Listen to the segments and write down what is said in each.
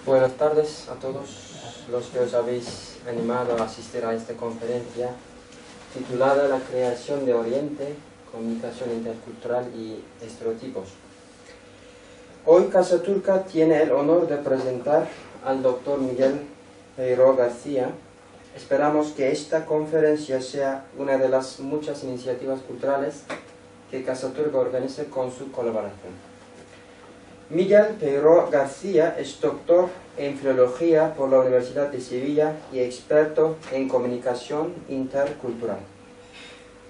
Buenas tardes a todos los que os habéis animado a asistir a esta conferencia titulada La creación de Oriente, comunicación intercultural y estereotipos. Hoy Casa Turca tiene el honor de presentar al Dr. Miguel Peiró García. Esperamos que esta conferencia sea una de las muchas iniciativas culturales que Casa Turca organice con su colaboración. Miguel Peiró García es doctor en Filología por la Universidad de Sevilla y experto en comunicación intercultural.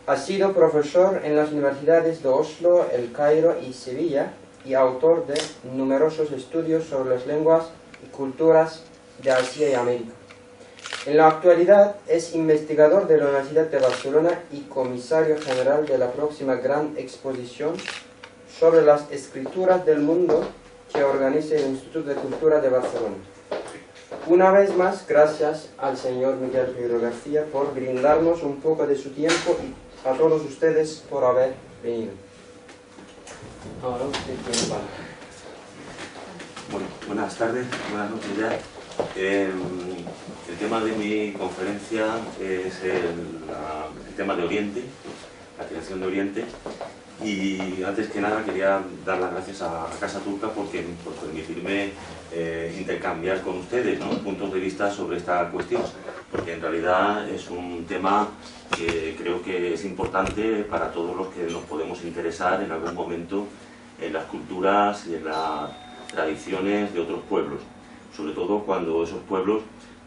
Ha sido profesor en las universidades de Oslo, El Cairo y Sevilla y autor de numerosos estudios sobre las lenguas y culturas de Asia y América. En la actualidad es investigador de la Universidad de Barcelona y comisario general de la próxima gran exposición sobre las escrituras del mundo que organiza el Instituto de Cultura de Barcelona. Una vez más, gracias al señor Miguel Peiró García por brindarnos un poco de su tiempo y a todos ustedes por haber venido. Ahora usted tiene palabra. Bueno, buenas tardes, buenas noches ya. El tema de mi conferencia es el tema de Oriente, la creación de Oriente. Y antes que nada quería dar las gracias a Casa Turca por permitirme intercambiar con ustedes, ¿no?, puntos de vista sobre esta cuestión, porque en realidad es un tema que creo que es importante para todos los que nos podemos interesar en algún momento en las culturas y en las tradiciones de otros pueblos, sobre todo cuando esos pueblos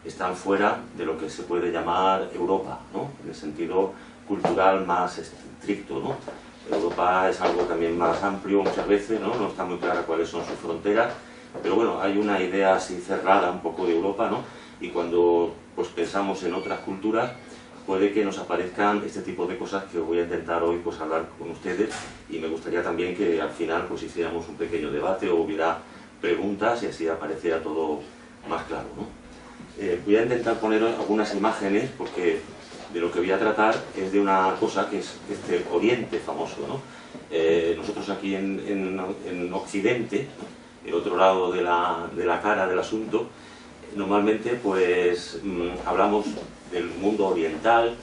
están fuera de lo que se puede llamar Europa, ¿no?, en el sentido cultural más estricto, ¿no? Europa es algo también más amplio muchas veces, ¿no? No está muy clara cuáles son sus fronteras, pero bueno, hay una idea así cerrada un poco de Europa, ¿no? Y cuando pues pensamos en otras culturas, puede que nos aparezcan este tipo de cosas que voy a intentar hoy pues hablar con ustedes, y me gustaría también que al final pues hiciéramos un pequeño debate o hubiera preguntas y así apareciera todo más claro, ¿no? Voy a intentar poner algunas imágenes porque de lo que voy a tratar es de una cosa que es este Oriente famoso, ¿no? Nosotros aquí en Occidente, el otro lado de la cara del asunto, normalmente pues hablamos del mundo oriental,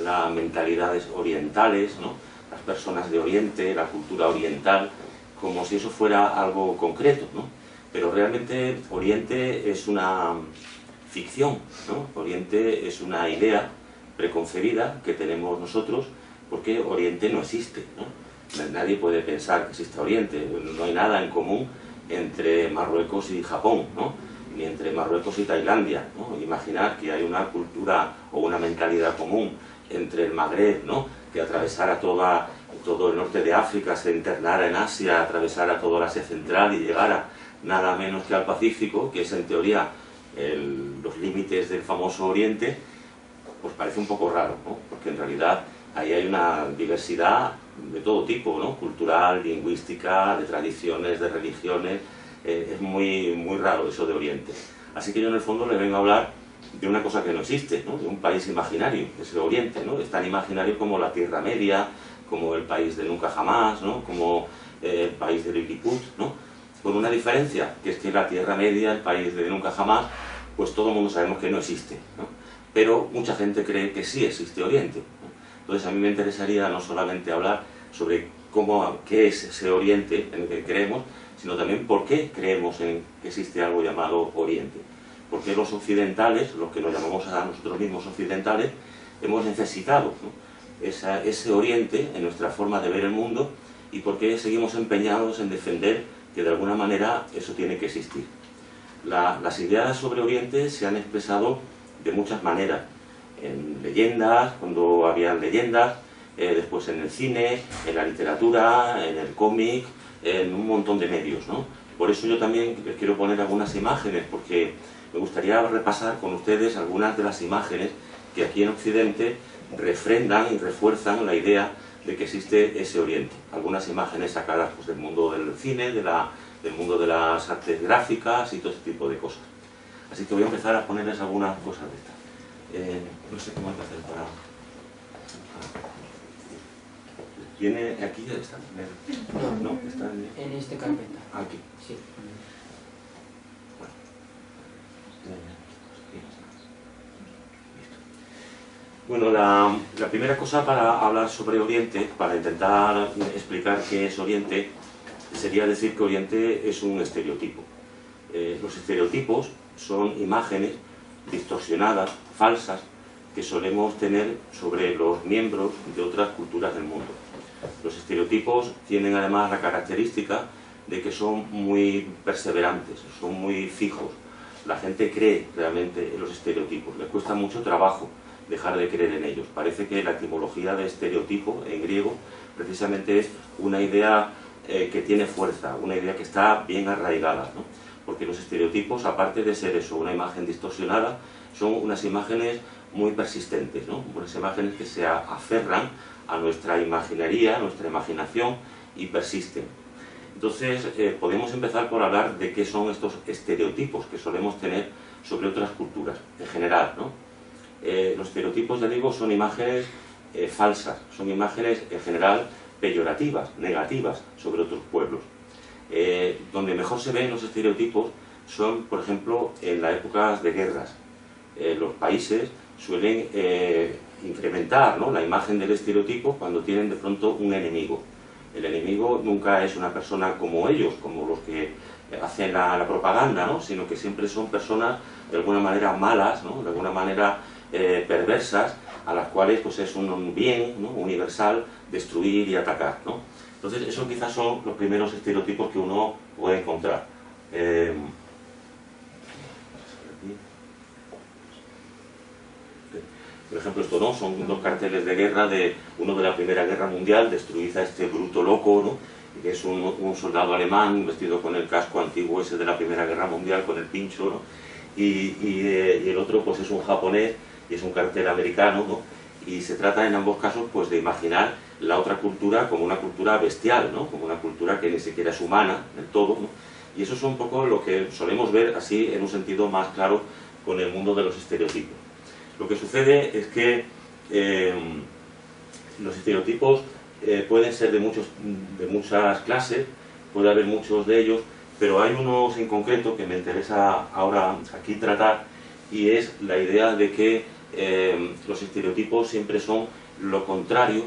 las mentalidades orientales, ¿no?, las personas de Oriente, la cultura oriental, como si eso fuera algo concreto, ¿no? Pero realmente Oriente es una ficción, ¿no? Oriente es una idea preconcebida que tenemos nosotros, porque Oriente no existe, ¿no? Nadie puede pensar que existe Oriente, no hay nada en común entre Marruecos y Japón, ¿no?, ni entre Marruecos y Tailandia, ¿no? Imaginar que hay una cultura o una mentalidad común entre el Magreb, ¿no?, que atravesara todo el norte de África, se internara en Asia, atravesara toda la Asia Central y llegara nada menos que al Pacífico, que es en teoría los límites del famoso Oriente, pues parece un poco raro, ¿no? Porque en realidad ahí hay una diversidad de todo tipo, ¿no?, cultural, lingüística, de tradiciones, de religiones. Es muy raro eso de Oriente. Así que yo en el fondo le vengo a hablar de una cosa que no existe, ¿no?, de un país imaginario, que es el Oriente, ¿no? Es tan imaginario como la Tierra Media, como el país de Nunca Jamás, ¿no?, como el país de Lilliput, ¿no?, con una diferencia, que es que la Tierra Media, el país de Nunca Jamás, pues todo el mundo sabemos que no existe, ¿no?, pero mucha gente cree que sí existe Oriente, ¿no? Entonces a mí me interesaría no solamente hablar sobre qué es ese Oriente en el que creemos, sino también por qué creemos en que existe algo llamado Oriente. Por qué los occidentales, los que nos llamamos a nosotros mismos occidentales, hemos necesitado, ¿no?, ese Oriente en nuestra forma de ver el mundo, y por qué seguimos empeñados en defender que de alguna manera eso tiene que existir. Las ideas sobre Oriente se han expresado de muchas maneras, en leyendas, cuando había leyendas, después en el cine, en la literatura, en el cómic, en un montón de medios, ¿no? Por eso yo también les quiero poner algunas imágenes, porque me gustaría repasar con ustedes algunas de las imágenes que aquí en Occidente refrendan y refuerzan la idea de que existe ese Oriente. Algunas imágenes sacadas pues del mundo del cine, del mundo de las artes gráficas y todo ese tipo de cosas. Así que voy a empezar a ponerles algunas cosas de estas. No sé cómo hay que hacer para... ¿Viene aquí? ¿Está? No, está en esta carpeta. Aquí. Sí. Bueno. Bueno, la primera cosa para hablar sobre Oriente, para intentar explicar qué es Oriente, sería decir que Oriente es un estereotipo. Los estereotipos son imágenes distorsionadas, falsas, que solemos tener sobre los miembros de otras culturas del mundo. Los estereotipos tienen además la característica de que son muy perseverantes, son muy fijos. La gente cree realmente en los estereotipos, le cuesta mucho trabajo dejar de creer en ellos. Parece que la etimología de estereotipo en griego precisamente es una idea que tiene fuerza, una idea que está bien arraigada, ¿no? Porque los estereotipos, aparte de ser eso, una imagen distorsionada, son unas imágenes muy persistentes, ¿no? Unas imágenes que se aferran a nuestra imaginería, a nuestra imaginación y persisten. Entonces, podemos empezar por hablar de qué son estos estereotipos que solemos tener sobre otras culturas, en general, ¿no? Los estereotipos, ya digo, son imágenes falsas, son imágenes en general peyorativas, negativas sobre otros pueblos. Donde mejor se ven los estereotipos son, por ejemplo, en las épocas de guerras. Los países suelen incrementar, ¿no?, la imagen del estereotipo cuando tienen de pronto un enemigo. El enemigo nunca es una persona como ellos, como los que hacen la propaganda, ¿no?, sino que siempre son personas de alguna manera malas, ¿no?, de alguna manera perversas, a las cuales pues, es un bien, ¿no?, universal destruir y atacar, ¿no? Entonces, esos quizás son los primeros estereotipos que uno puede encontrar. Por ejemplo, esto, ¿no?, son dos carteles de guerra, uno de la Primera Guerra Mundial, destruid a este bruto loco, ¿no?, que es un soldado alemán vestido con el casco antiguo ese de la Primera Guerra Mundial, con el pincho, ¿no?, y el otro pues es un japonés y es un cartel americano, ¿no?, y se trata en ambos casos pues de imaginar la otra cultura como una cultura bestial, ¿no?, como una cultura que ni siquiera es humana del todo, ¿no?, y eso es un poco lo que solemos ver así en un sentido más claro con el mundo de los estereotipos. Lo que sucede es que los estereotipos pueden ser de muchas clases, puede haber muchos de ellos, pero hay unos en concreto que me interesa ahora aquí tratar, y es la idea de que los estereotipos siempre son lo contrario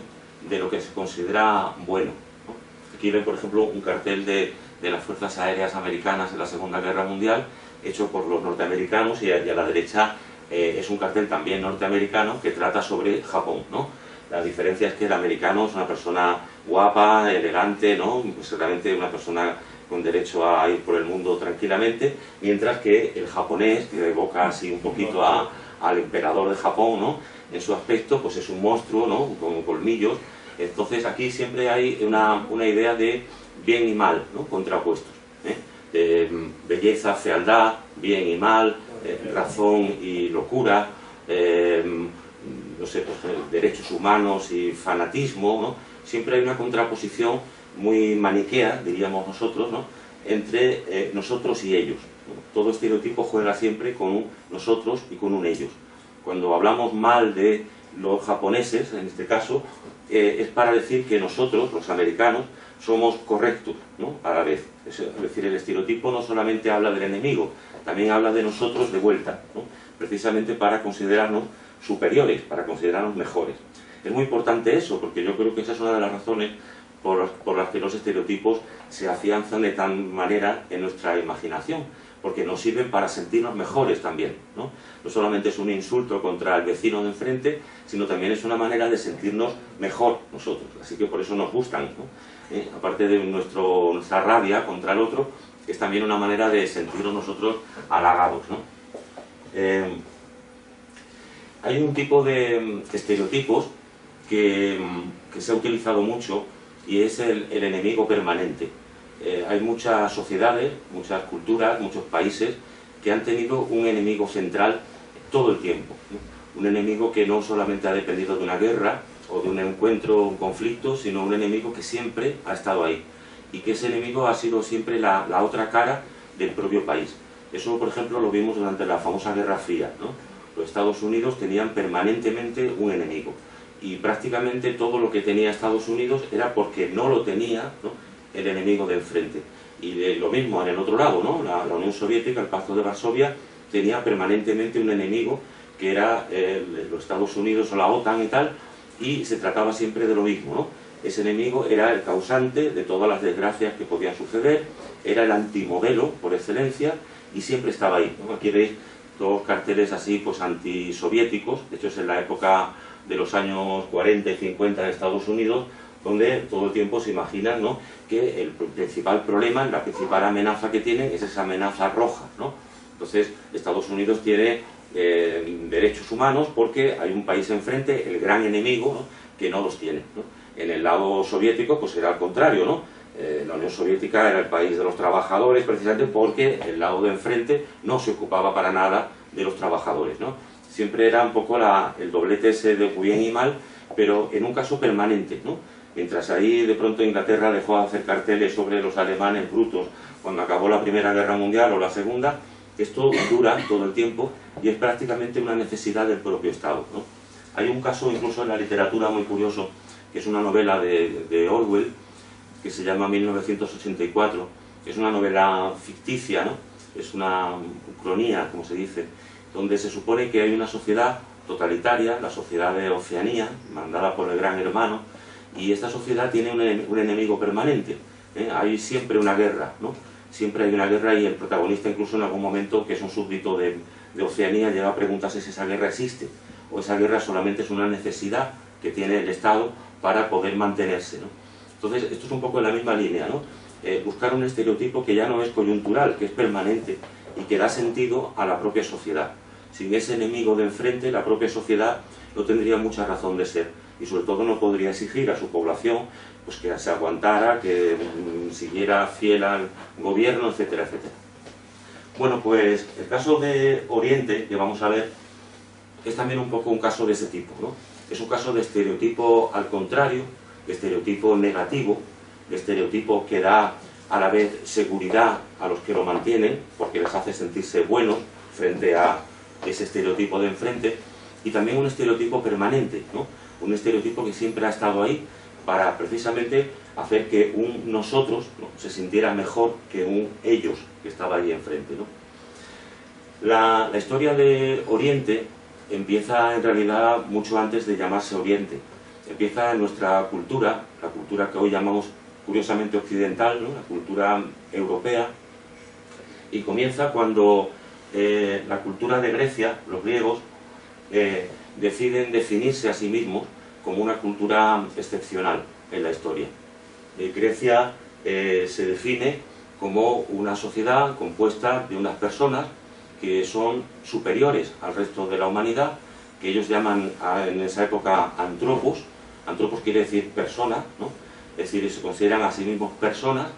de lo que se considera bueno, ¿no? Aquí ven, por ejemplo, un cartel de las Fuerzas Aéreas Americanas en la Segunda Guerra Mundial, hecho por los norteamericanos, y a la derecha es un cartel también norteamericano que trata sobre Japón, ¿no? La diferencia es que el americano es una persona guapa, elegante, ¿no?, pues realmente una persona con derecho a ir por el mundo tranquilamente, mientras que el japonés, que evoca así un poquito al emperador de Japón, ¿no?, en su aspecto, pues es un monstruo, ¿no?, con colmillos. Entonces aquí siempre hay una idea de bien y mal, ¿no?, contrapuestos, de belleza, fealdad, bien y mal, razón y locura, no sé, pues, derechos humanos y fanatismo, ¿no? Siempre hay una contraposición muy maniquea, diríamos nosotros, ¿no?, entre nosotros y ellos, ¿no? Todo estereotipo juega siempre con un nosotros y con un ellos. Cuando hablamos mal de los japoneses, en este caso, es para decir que nosotros, los americanos, somos correctos, ¿no?, a la vez. Es decir, el estereotipo no solamente habla del enemigo, también habla de nosotros de vuelta, ¿no?, precisamente para considerarnos superiores, para considerarnos mejores. Es muy importante eso, porque yo creo que esa es una de las razones por las que los estereotipos se afianzan de tal manera en nuestra imaginación, porque nos sirven para sentirnos mejores también, ¿no? No solamente es un insulto contra el vecino de enfrente, sino también es una manera de sentirnos mejor nosotros, así que por eso nos gustan, ¿no? Aparte de nuestra rabia contra el otro, es también una manera de sentirnos nosotros halagados, ¿no? Hay un tipo de estereotipos que se ha utilizado mucho, y es el enemigo permanente. Hay muchas sociedades, muchas culturas, muchos países que han tenido un enemigo central todo el tiempo, ¿no? Un enemigo que no solamente ha dependido de una guerra o de un encuentro, un conflicto, sino un enemigo que siempre ha estado ahí, y que ese enemigo ha sido siempre la otra cara del propio país. Eso, por ejemplo, lo vimos durante la famosa Guerra Fría, ¿no? Los Estados Unidos tenían permanentemente un enemigo, y prácticamente todo lo que tenía Estados Unidos era porque no lo tenía, ¿no?, el enemigo de enfrente. Y lo mismo en el otro lado, ¿no? La Unión Soviética, el Pacto de Varsovia, tenía permanentemente un enemigo, que era los Estados Unidos o la OTAN y tal, y se trataba siempre de lo mismo, ¿no? Ese enemigo era el causante de todas las desgracias que podían suceder, era el antimodelo por excelencia, y siempre estaba ahí, ¿no? Aquí veis todos carteles así, pues antisoviéticos. De hecho es en la época de los años 40 y 50 en Estados Unidos, donde todo el tiempo se imaginan, ¿no?, que el principal problema, la principal amenaza que tienen es esa amenaza roja, ¿no? Entonces Estados Unidos tiene derechos humanos porque hay un país enfrente, el gran enemigo, ¿no?, que no los tiene, ¿no? En el lado soviético pues era al contrario, ¿no? La Unión Soviética era el país de los trabajadores, precisamente porque el lado de enfrente no se ocupaba para nada de los trabajadores, ¿no? Siempre era un poco el doblete ese de bien y mal, pero en un caso permanente, ¿no? Mientras ahí de pronto Inglaterra dejó de hacer carteles sobre los alemanes brutos cuando acabó la Primera Guerra Mundial o la Segunda, esto dura todo el tiempo y es prácticamente una necesidad del propio Estado, ¿no? Hay un caso incluso en la literatura muy curioso, que es una novela de Orwell, que se llama 1984, es una novela ficticia, ¿no? Es una ucronía, como se dice, donde se supone que hay una sociedad totalitaria, la sociedad de Oceanía, mandada por el Gran Hermano, y esta sociedad tiene un enemigo permanente, ¿eh? Hay siempre una guerra, ¿no? Siempre hay una guerra y el protagonista incluso en algún momento, que es un súbdito de Oceanía, llega a preguntarse si esa guerra existe, o esa guerra solamente es una necesidad que tiene el Estado para poder mantenerse, ¿no? Entonces, esto es un poco en la misma línea, ¿no? Buscar un estereotipo que ya no es coyuntural, que es permanente y que da sentido a la propia sociedad. Sin ese enemigo de enfrente, la propia sociedad no tendría mucha razón de ser y sobre todo no podría exigir a su población pues que se aguantara, que siguiera fiel al gobierno, etcétera, etcétera. Bueno, pues el caso de Oriente, que vamos a ver, es también un poco un caso de ese tipo, ¿no? Es un caso de estereotipo al contrario, de estereotipo negativo, de estereotipo que da a la vez seguridad a los que lo mantienen, porque les hace sentirse buenos frente a ese estereotipo de enfrente, y también un estereotipo permanente, ¿no? Un estereotipo que siempre ha estado ahí para precisamente hacer que un nosotros, ¿no?, se sintiera mejor que un ellos que estaba ahí enfrente, ¿no? La historia de Oriente empieza en realidad mucho antes de llamarse Oriente. Empieza en nuestra cultura, la cultura que hoy llamamos curiosamente occidental, ¿no?, la cultura europea, y comienza cuando la cultura de Grecia, los griegos, deciden definirse a sí mismos como una cultura excepcional en la historia. Grecia se define como una sociedad compuesta de unas personas que son superiores al resto de la humanidad, que ellos llaman en esa época antropos. Antropos quiere decir persona, ¿no? Es decir, se consideran a sí mismos personas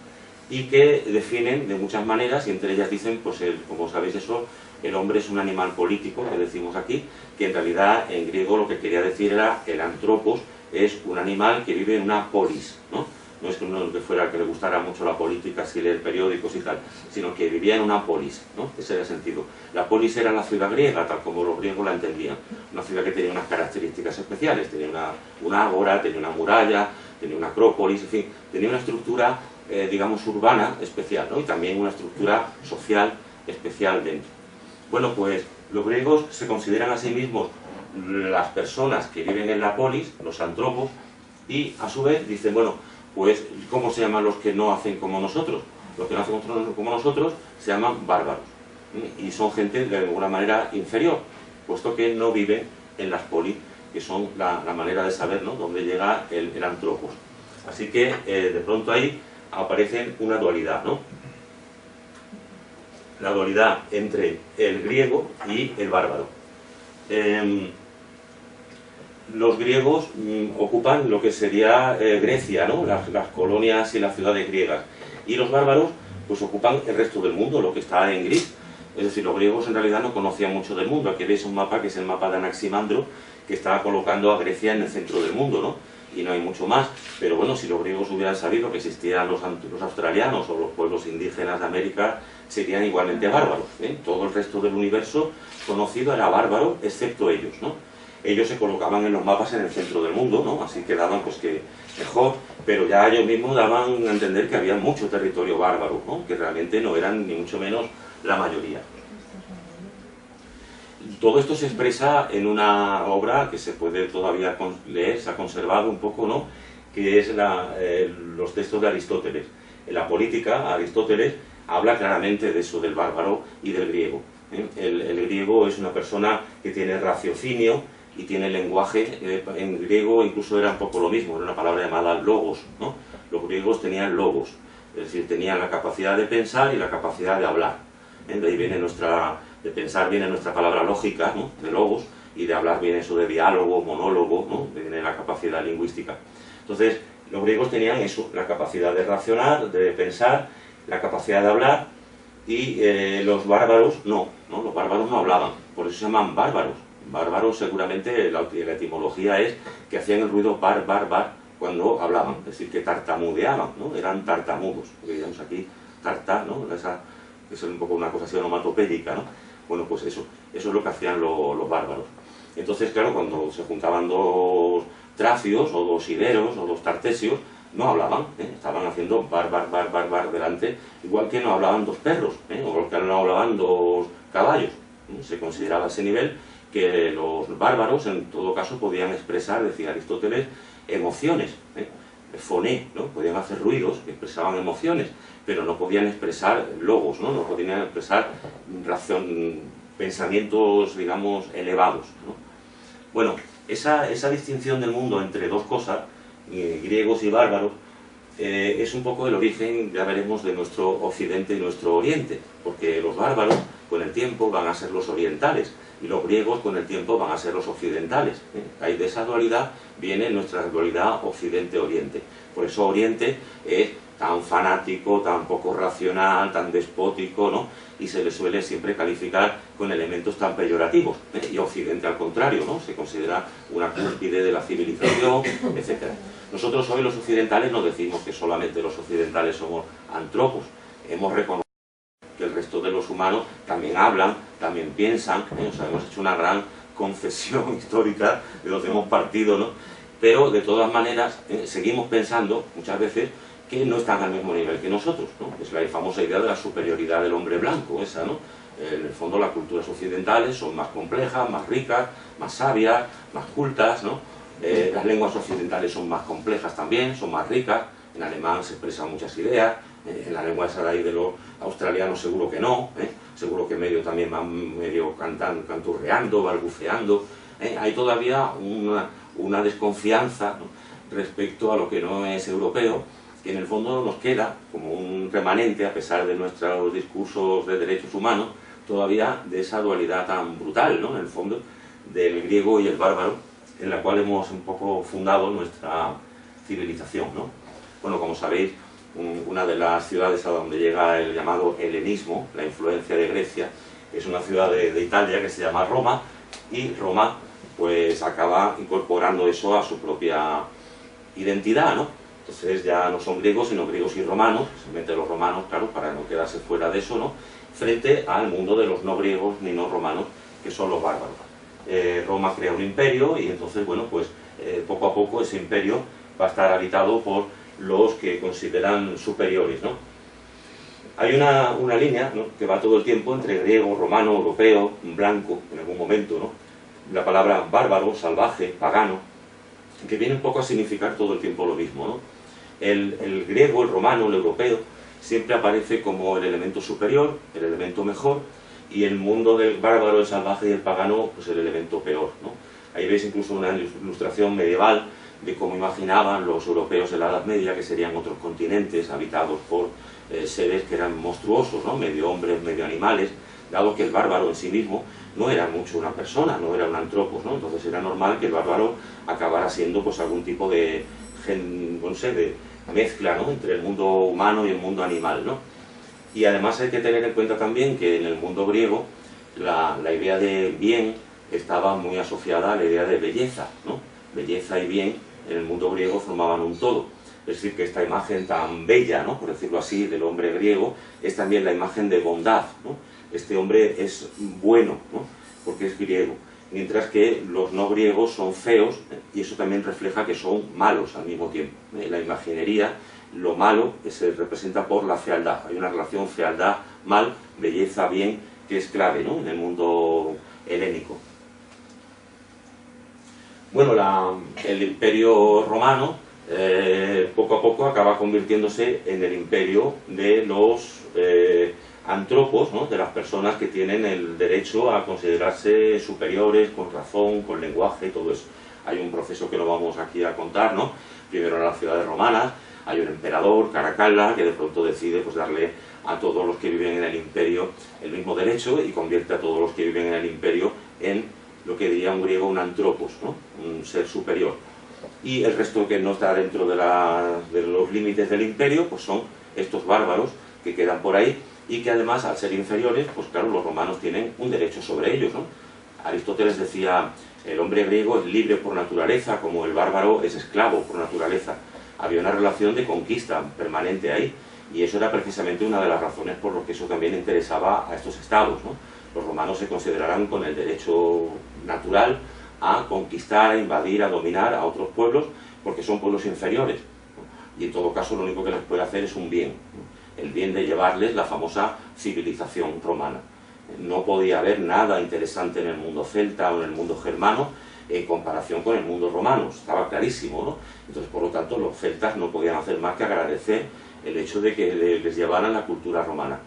y que definen de muchas maneras, y entre ellas dicen, pues como sabéis eso, el hombre es un animal político, que decimos aquí, que en realidad en griego lo que quería decir era el antropos es un animal que vive en una polis, ¿no? No es que uno que fuera que le gustara mucho la política, así leer periódicos y tal, sino que vivía en una polis, ¿no? Ese era el sentido. La polis era la ciudad griega, tal como los griegos la entendían. Una ciudad que tenía unas características especiales, tenía una ágora, tenía una muralla, tenía una acrópolis, en fin, tenía una estructura, digamos, urbana especial, ¿no? Y también una estructura social especial dentro. Bueno, pues los griegos se consideran a sí mismos las personas que viven en la polis, los antropos, y a su vez dicen, bueno, pues ¿cómo se llaman los que no hacen como nosotros? Los que no hacen como nosotros se llaman bárbaros, y son gente de alguna manera inferior, puesto que no viven en las polis, que son la manera de saber, ¿no?, dónde llega el antropos. Así que de pronto ahí aparece una dualidad, ¿no? La dualidad entre el griego y el bárbaro. Los griegos ocupan lo que sería Grecia, ¿no?, las colonias y las ciudades griegas, y los bárbaros pues ocupan el resto del mundo, lo que está en gris. Es decir, los griegos en realidad no conocían mucho del mundo. Aquí veis un mapa que es el mapa de Anaximandro, que está colocando a Grecia en el centro del mundo, ¿no? Y no hay mucho más, pero bueno, si los griegos hubieran sabido que existían los australianos o los pueblos indígenas de América, serían igualmente bárbaros, ¿eh? Todo el resto del universo conocido era bárbaro, excepto ellos, ¿no? Ellos se colocaban en los mapas en el centro del mundo, ¿no? Así quedaban pues que mejor, pero ya ellos mismos daban a entender que había mucho territorio bárbaro, ¿no?, que realmente no eran ni mucho menos la mayoría. todo esto se expresa en una obra que se puede todavía leer, se ha conservado un poco, ¿no?, que es los textos de Aristóteles. En la Política, Aristóteles habla claramente de eso, del bárbaro y del griego. El griego es una persona que tiene raciocinio y tiene lenguaje. En griego incluso era un poco lo mismo, era una palabra llamada logos, ¿no? Los griegos tenían logos, es decir, tenían la capacidad de pensar y la capacidad de hablar. De ahí viene de pensar viene nuestra palabra lógica, ¿no?, de logos, y de hablar viene eso de diálogo, monólogo, ¿no?, viene la capacidad lingüística. Entonces, los griegos tenían eso, la capacidad de razonar, de pensar, la capacidad de hablar, y los bárbaros no, los bárbaros no hablaban, por eso se llaman bárbaros. Bárbaros seguramente la etimología es que hacían el ruido bar, bar, bar cuando hablaban, es decir, que tartamudeaban, ¿no?, eran tartamudos, porque digamos aquí tarta, ¿no?, esa es un poco una cosa así onomatopédica, ¿no? Bueno, pues eso es lo que hacían los bárbaros. Entonces, claro, cuando se juntaban dos tracios, o dos iberos, o dos tartesios, no hablaban, estaban haciendo bar, bar, bar, bar, bar delante, igual que no hablaban dos perros, o igual que no hablaban dos caballos. Se consideraba a ese nivel que los bárbaros, en todo caso, podían expresar, decía Aristóteles, emociones, foné, ¿no?, podían hacer ruidos que expresaban emociones, pero no podían expresar logos, ¿no?, no podían expresar pensamientos, digamos, elevados, ¿no? Bueno, esa distinción del mundo entre dos cosas, griegos y bárbaros, es un poco el origen, ya veremos, de nuestro occidente y nuestro oriente, porque los bárbaros con el tiempo van a ser los orientales y los griegos con el tiempo van a ser los occidentales. Ahí de esa dualidad viene nuestra dualidad occidente-oriente. Por eso Oriente es tan fanático, tan poco racional, tan despótico, ¿no?, y se le suele siempre calificar con elementos tan peyorativos, y Occidente al contrario, ¿no?, se considera una cúspide de la civilización, etc. Nosotros hoy los occidentales no decimos que solamente los occidentales somos antropos, hemos reconocido que el resto de los humanos también hablan, también piensan, o sea, hemos hecho una gran concesión histórica de donde hemos partido, ¿no?, pero de todas maneras seguimos pensando muchas veces que no están al mismo nivel que nosotros, ¿no? Es la famosa idea de la superioridad del hombre blanco, esa, ¿no? En el fondo las culturas occidentales son más complejas, más ricas, más sabias, más cultas, ¿no? Las lenguas occidentales son más complejas también, son más ricas, en alemán se expresan muchas ideas, en la lengua esa de ahí de los australianos seguro que no, seguro que medio también van medio canturreando, balbuceando, hay todavía una desconfianza, ¿no?, respecto a lo que no es europeo, que en el fondo nos queda como un remanente, a pesar de nuestros discursos de derechos humanos, todavía de esa dualidad tan brutal, ¿no?, en el fondo, del griego y el bárbaro, en la cual hemos un poco fundado nuestra civilización, ¿no? Bueno, como sabéis, una de las ciudades a donde llega el llamado helenismo, la influencia de Grecia, es una ciudad de Italia que se llama Roma, y Roma pues acaba incorporando eso a su propia identidad, ¿no? Entonces ya no son griegos, sino griegos y romanos, se meten los romanos, claro, para no quedarse fuera de eso, ¿no?, frente al mundo de los no griegos ni no romanos, que son los bárbaros. Roma crea un imperio y entonces, bueno, pues poco a poco ese imperio va a estar habitado por los que consideran superiores, ¿no? Hay una línea, ¿no?, que va todo el tiempo entre griego, romano, europeo, blanco, en algún momento, ¿no?, la palabra bárbaro, salvaje, pagano, que viene un poco a significar todo el tiempo lo mismo, ¿no? El griego, el romano, el europeo, siempre aparece como el elemento superior, el elemento mejor, y el mundo del bárbaro, el salvaje y el pagano, pues el elemento peor, ¿no? Ahí veis incluso una ilustración medieval de cómo imaginaban los europeos de la Edad Media que serían otros continentes habitados por seres que eran monstruosos, ¿no?, medio hombres, medio animales, dado que el bárbaro en sí mismo no era mucho una persona, no era un antropos, ¿no? Entonces era normal que el bárbaro acabara siendo pues algún tipo de, no sé, de mezcla, ¿no?, entre el mundo humano y el mundo animal, ¿no? Y además hay que tener en cuenta también que en el mundo griego la idea de bien estaba muy asociada a la idea de belleza, ¿no? Belleza y bien en el mundo griego formaban un todo. Es decir, que esta imagen tan bella, ¿no?, por decirlo así, del hombre griego, es también la imagen de bondad, ¿no? Este hombre es bueno, ¿no?, porque es griego, mientras que los no griegos son feos, y eso también refleja que son malos al mismo tiempo. En la imaginería, lo malo se representa por la fealdad. Hay una relación fealdad-mal, belleza-bien, que es clave, ¿no?, en el mundo helénico. Bueno, el Imperio Romano poco a poco acaba convirtiéndose en el imperio de los antropos, ¿no? De las personas que tienen el derecho a considerarse superiores, con razón, con lenguaje, todo eso. Hay un proceso que no vamos aquí a contar, ¿no? Primero en las ciudades romanas, hay un emperador, Caracalla, que de pronto decide pues, darle a todos los que viven en el imperio el mismo derecho y convierte a todos los que viven en el imperio en lo que diría un griego un antropos, ¿no? Un ser superior. Y el resto que no está dentro de los límites del imperio, pues son estos bárbaros que quedan por ahí y que además, al ser inferiores, pues claro, los romanos tienen un derecho sobre ellos, ¿no? Aristóteles decía, el hombre griego es libre por naturaleza, como el bárbaro es esclavo por naturaleza. Había una relación de conquista permanente ahí, y eso era precisamente una de las razones por las que eso también interesaba a estos estados, ¿no? Los romanos se considerarán con el derecho natural a conquistar, a invadir, a dominar a otros pueblos, porque son pueblos inferiores, ¿no? Y en todo caso lo único que les puede hacer es un bien, ¿no? El bien de llevarles la famosa civilización romana. No podía haber nada interesante en el mundo celta o en el mundo germano en comparación con el mundo romano, estaba clarísimo, ¿no? Entonces, por lo tanto, los celtas no podían hacer más que agradecer el hecho de que les llevaran la cultura romana.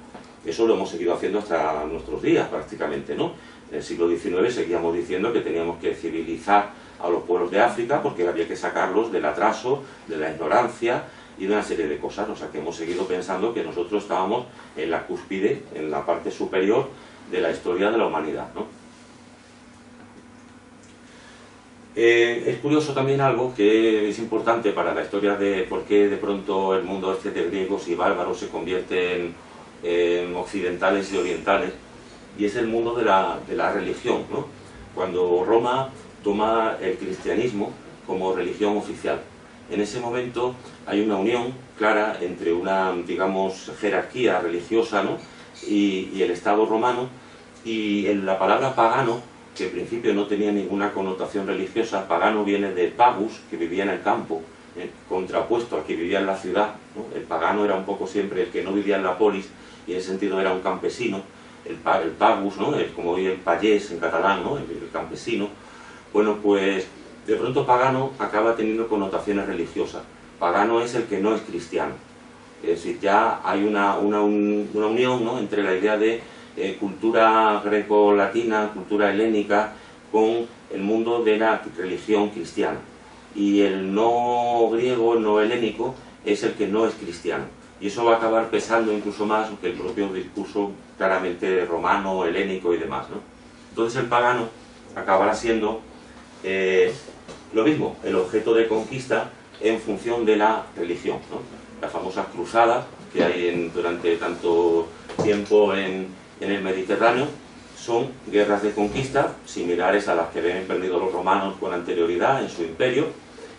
Eso lo hemos seguido haciendo hasta nuestros días, prácticamente, ¿no? En el siglo XIX seguíamos diciendo que teníamos que civilizar a los pueblos de África porque había que sacarlos del atraso, de la ignorancia y de una serie de cosas. O sea, que hemos seguido pensando que nosotros estábamos en la cúspide, en la parte superior de la historia de la humanidad, ¿no? Es curioso también algo que es importante para la historia de por qué de pronto el mundo este de griegos y bárbaros se convierte en occidentales y orientales, y es el mundo de la religión, ¿no? Cuando Roma toma el cristianismo como religión oficial. En ese momento hay una unión clara entre una, digamos, jerarquía religiosa, ¿no? y el Estado romano, y en la palabra pagano, que en principio no tenía ninguna connotación religiosa, pagano viene de pagus, que vivía en el campo, contrapuesto al que vivía en la ciudad, ¿no? El pagano era un poco siempre el que no vivía en la polis, y en ese sentido era un campesino. El pagus, ¿no? Como hoy el payés en catalán, ¿no? El campesino. Bueno, pues de pronto pagano acaba teniendo connotaciones religiosas. Pagano es el que no es cristiano. Es decir, ya hay una unión, ¿no? Entre la idea de cultura greco-latina, cultura helénica, con el mundo de la religión cristiana. Y el no griego, el no helénico, es el que no es cristiano. Y eso va a acabar pesando incluso más que el propio discurso claramente romano, helénico y demás, ¿no? Entonces el pagano acabará siendo lo mismo, el objeto de conquista en función de la religión, ¿no? Las famosas cruzadas que hay durante tanto tiempo en el Mediterráneo son guerras de conquista similares a las que habían emprendido los romanos con anterioridad en su imperio,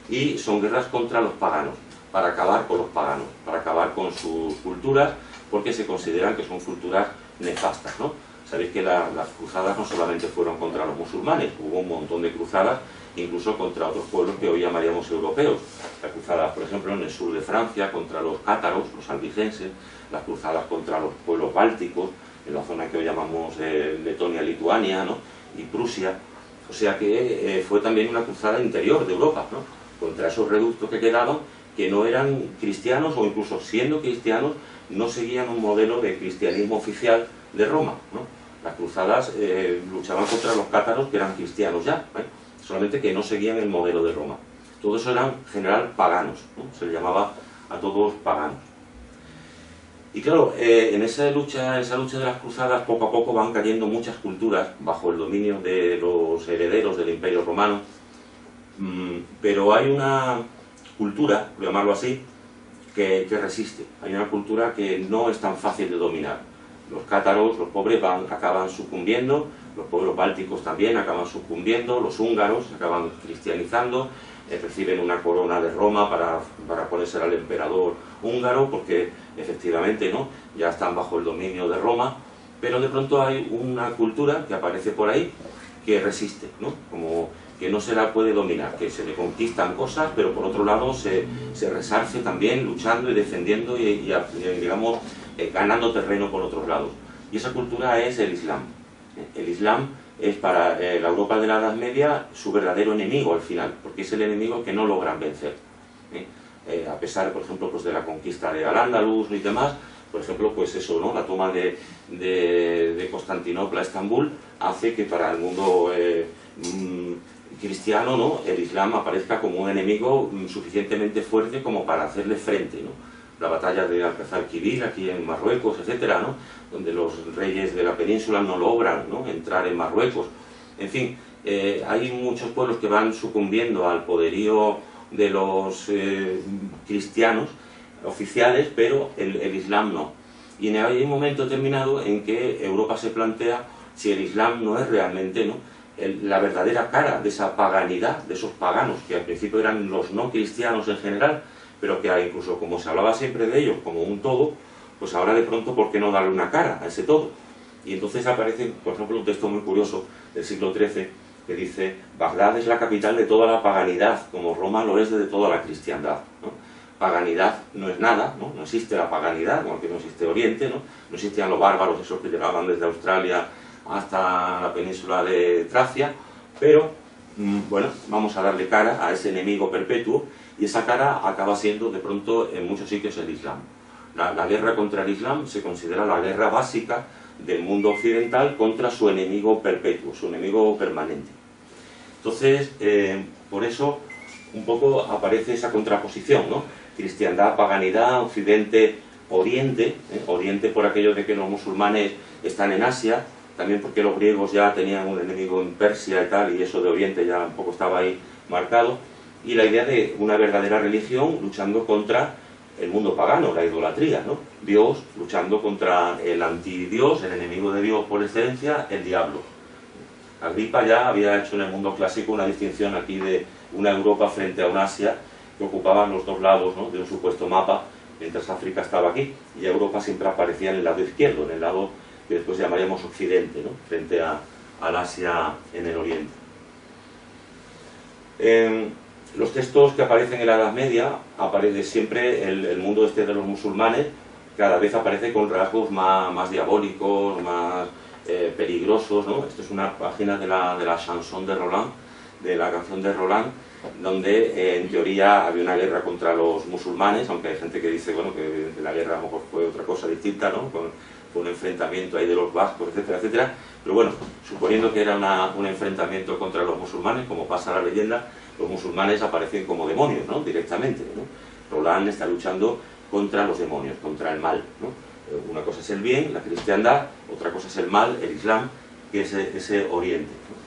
y son guerras contra los paganos, para acabar con los paganos, para acabar con sus culturas, porque se consideran que son culturas nefastas, ¿no? Sabéis que las cruzadas no solamente fueron contra los musulmanes, hubo un montón de cruzadas incluso contra otros pueblos que hoy llamaríamos europeos. Las cruzadas, por ejemplo, en el sur de Francia contra los cátaros, los albigenses, las cruzadas contra los pueblos bálticos, en la zona que hoy llamamos Letonia, Lituania, ¿no? Y Prusia. O sea que fue también una cruzada interior de Europa, ¿no? Contra esos reductos que quedaban, que no eran cristianos, o incluso siendo cristianos, no seguían un modelo de cristianismo oficial de Roma, ¿no? Las cruzadas luchaban contra los cátaros, que eran cristianos ya, solamente que no seguían el modelo de Roma. Todos eran en general paganos, ¿no? Se les llamaba a todos paganos. Y claro, en esa lucha de las cruzadas, poco a poco van cayendo muchas culturas bajo el dominio de los herederos del Imperio Romano, pero hay una cultura, por llamarlo así, que resiste. Hay una cultura que no es tan fácil de dominar. Los cátaros, los pobres, acaban sucumbiendo, los pueblos bálticos también acaban sucumbiendo, los húngaros acaban cristianizando, reciben una corona de Roma para ponérsela al emperador húngaro, porque efectivamente, ¿no?, ya están bajo el dominio de Roma, pero de pronto hay una cultura que aparece por ahí que resiste, ¿no? Como que no se la puede dominar, que se le conquistan cosas, pero por otro lado se resarce también luchando y defendiendo y digamos, ganando terreno por otros lados. Y esa cultura es el Islam. El Islam es para la Europa de la Edad Media su verdadero enemigo al final, porque es el enemigo que no logran vencer. A pesar, por ejemplo, pues de la conquista de Al-Ándalus y demás, por ejemplo, pues eso, ¿no? La toma de Constantinopla a Estambul hace que para el mundo cristiano, ¿no?, el Islam aparezca como un enemigo suficientemente fuerte como para hacerle frente, ¿no? La batalla de Alcázar-Quibir aquí en Marruecos, etcétera, ¿no?, donde los reyes de la península no logran, ¿no?, entrar en Marruecos. En fin, hay muchos pueblos que van sucumbiendo al poderío de los cristianos oficiales, pero el Islam no. Y hay un momento determinado en que Europa se plantea si el Islam no es realmente, ¿no?, la verdadera cara de esa paganidad, de esos paganos, que al principio eran los no cristianos en general, pero que incluso como se hablaba siempre de ellos como un todo, pues ahora de pronto, ¿por qué no darle una cara a ese todo? Y entonces aparece, por ejemplo, un texto muy curioso del siglo XIII que dice: Bagdad es la capital de toda la paganidad, como Roma lo es de toda la cristiandad, ¿no? Paganidad no es nada, ¿no? No existe la paganidad, como que no existe Oriente, ¿no? No existían los bárbaros esos que llegaban desde Australia hasta la península de Tracia, pero bueno, vamos a darle cara a ese enemigo perpetuo, y esa cara acaba siendo de pronto en muchos sitios el Islam. La guerra contra el Islam se considera la guerra básica del mundo occidental contra su enemigo perpetuo, su enemigo permanente. Entonces, por eso un poco aparece esa contraposición, ¿no? Cristiandad, paganidad, Occidente, Oriente, Oriente por aquello de que los musulmanes están en Asia, también porque los griegos ya tenían un enemigo en Persia y tal, y eso de Oriente ya un poco estaba ahí marcado, y la idea de una verdadera religión luchando contra el mundo pagano, la idolatría, ¿no? Dios luchando contra el antidios, el enemigo de Dios por excelencia, el diablo. Agripa ya había hecho en el mundo clásico una distinción aquí de una Europa frente a un Asia que ocupaban los dos lados, ¿no?, de un supuesto mapa, mientras África estaba aquí, y Europa siempre aparecía en el lado izquierdo, en el lado que después llamaríamos Occidente, ¿no?, frente al Asia en el Oriente. Los textos que aparecen en la Edad Media, aparece siempre el mundo este de los musulmanes, cada vez aparece con rasgos más diabólicos, más peligrosos, ¿no? Esto es una página de la chanson de Roland, de la canción de Roland, donde en teoría había una guerra contra los musulmanes, aunque hay gente que dice, bueno, que la guerra a lo mejor fue otra cosa distinta, ¿no?, fue un enfrentamiento ahí de los vascos, etcétera, etcétera. Pero bueno, suponiendo que era un enfrentamiento contra los musulmanes, como pasa la leyenda, los musulmanes aparecen como demonios, ¿no?, directamente, ¿no? Roland está luchando contra los demonios, contra el mal, ¿no? Una cosa es el bien, la cristiandad, otra cosa es el mal, el Islam, que es ese Oriente, ¿no?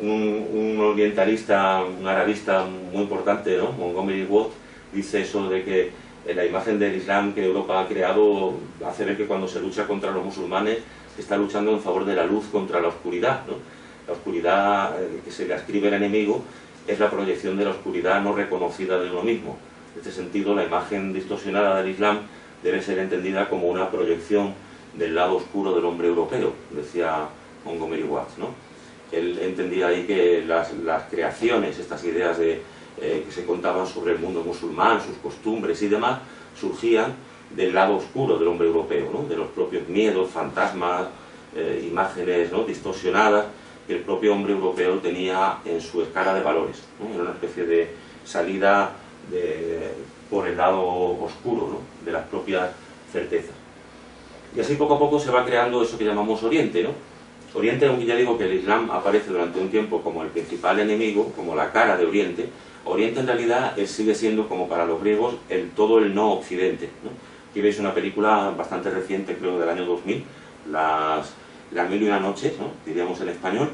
Un orientalista, un arabista muy importante, ¿no?, Montgomery Watt, dice eso de que la imagen del Islam que Europa ha creado hace ver que cuando se lucha contra los musulmanes se está luchando en favor de la luz contra la oscuridad, ¿no? La oscuridad que se le ascribe al enemigo es la proyección de la oscuridad no reconocida de uno mismo. En este sentido, la imagen distorsionada del Islam debe ser entendida como una proyección del lado oscuro del hombre europeo, decía Montgomery Watt, ¿no? Él entendía ahí que las creaciones, estas ideas que se contaban sobre el mundo musulmán, sus costumbres y demás, surgían del lado oscuro del hombre europeo, ¿no?, de los propios miedos, fantasmas, imágenes, ¿no?, distorsionadas que el propio hombre europeo tenía en su escala de valores, ¿no? Era una especie de salida por el lado oscuro, ¿no?, de las propias certezas. Y así poco a poco se va creando eso que llamamos Oriente, ¿no? Oriente, aunque ya digo que el Islam aparece durante un tiempo como el principal enemigo, como la cara de Oriente, Oriente en realidad sigue siendo, como para los griegos, todo el no Occidente, ¿no? Aquí veis una película bastante reciente, creo del año 2000, Las Mil y una Noches, ¿no?, diríamos en español,